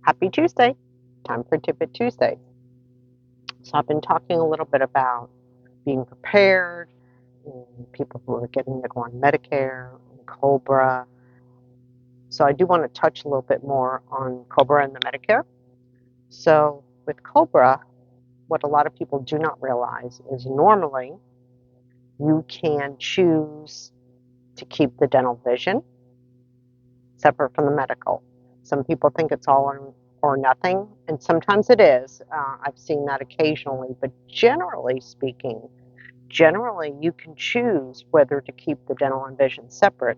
Happy Tuesday. Time for Tip Tuesday. So I've been talking a little bit about being prepared, and people who are getting to go on Medicare and Cobra. So I do want to touch a little bit more on Cobra and the Medicare. So with Cobra, what a lot of people do not realize is normally you can choose to keep the dental vision separate from the medical. Some people think it's all or nothing, and sometimes it is. I've seen that occasionally, but generally you can choose whether to keep the dental and vision separate.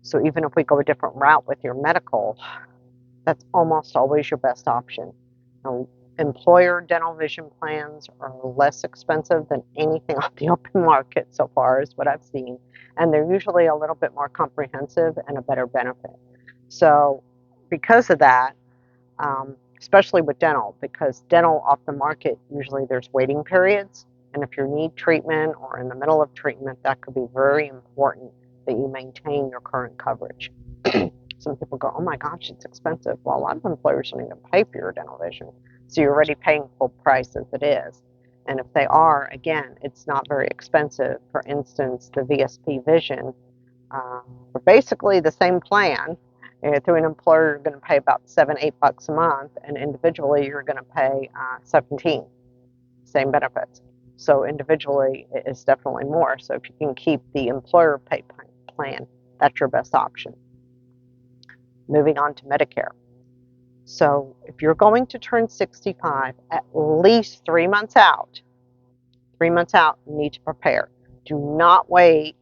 So even if we go a different route with your medical, that's almost always your best option. Now, employer dental vision plans are less expensive than anything on the open market so far, is what I've seen, and they're usually a little bit more comprehensive and a better benefit. So because of that, especially with dental, because dental off the market, usually there's waiting periods. And if you need treatment or in the middle of treatment, that could be very important that you maintain your current coverage. Some people go, oh my gosh, it's expensive. Well, a lot of employers don't even pay for your dental vision. So you're already paying full price as it is. And if they are, again, it's not very expensive. For instance, the VSP vision, for basically the same plan, through an employer, you're going to pay about $7-8 a month, and individually, you're going to pay 17. Same benefits. So individually, it is definitely more. So if you can keep the employer pay plan, that's your best option. Moving on to Medicare. So if you're going to turn 65, at least 3 months out, you need to prepare. Do not wait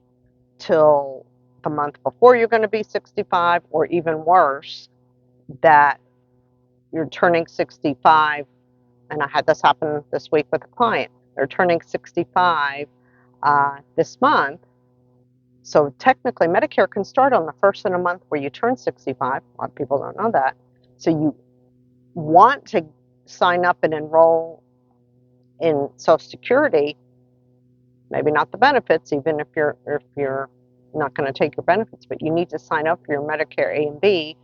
till the month before you're going to be 65, or even worse, that you're turning 65. And I had this happen this week with a client. They're turning 65 this month. So technically, Medicare can start on the first of the month where you turn 65. A lot of people don't know that. So you want to sign up and enroll in Social Security, maybe not the benefits, even if you're not going to take your benefits, but you need to sign up for your Medicare A and B.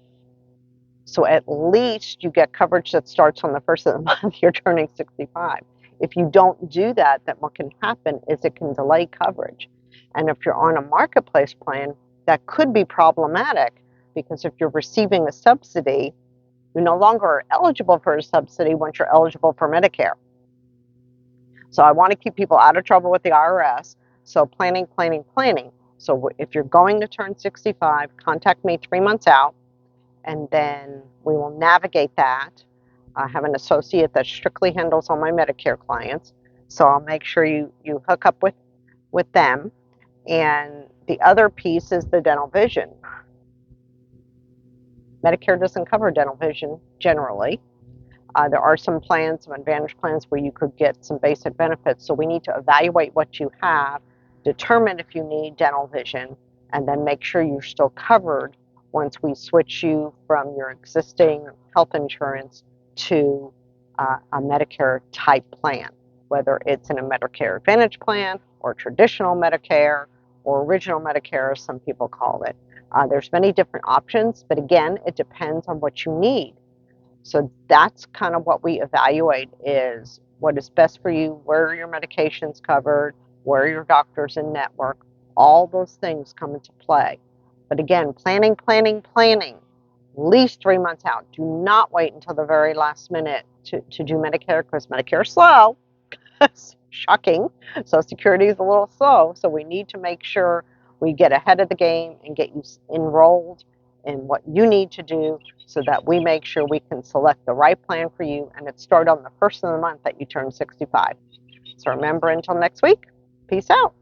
So at least you get coverage that starts on the first of the month you're turning 65. If you don't do that, then what can happen is it can delay coverage. And if you're on a marketplace plan, that could be problematic, because if you're receiving a subsidy, you no longer are eligible for a subsidy once you're eligible for Medicare. So I want to keep people out of trouble with the IRS. So planning. So if you're going to turn 65, contact me 3 months out, and then we will navigate that. I have an associate that strictly handles all my Medicare clients, so I'll make sure you hook up with them. And the other piece is the dental vision. Medicare doesn't cover dental vision generally. There are some plans, some advantage plans, where you could get some basic benefits. So we need to evaluate what you have, determine if you need dental vision, and then make sure you're still covered once we switch you from your existing health insurance to a Medicare type plan, whether it's in a Medicare Advantage plan or traditional Medicare or original Medicare, as some people call it. There's many different options, but again, it depends on what you need. So that's kind of what we evaluate, is what is best for you, where are your medications covered, where are your doctors in network. All those things come into play. But again, planning, at least 3 months out. Do not wait until the very last minute to do Medicare, because Medicare is slow. Shocking. Social Security is a little slow, so we need to make sure we get ahead of the game and get you enrolled in what you need to do, so that we make sure we can select the right plan for you, and it starts on the first of the month that you turn 65. So remember, until next week, peace out.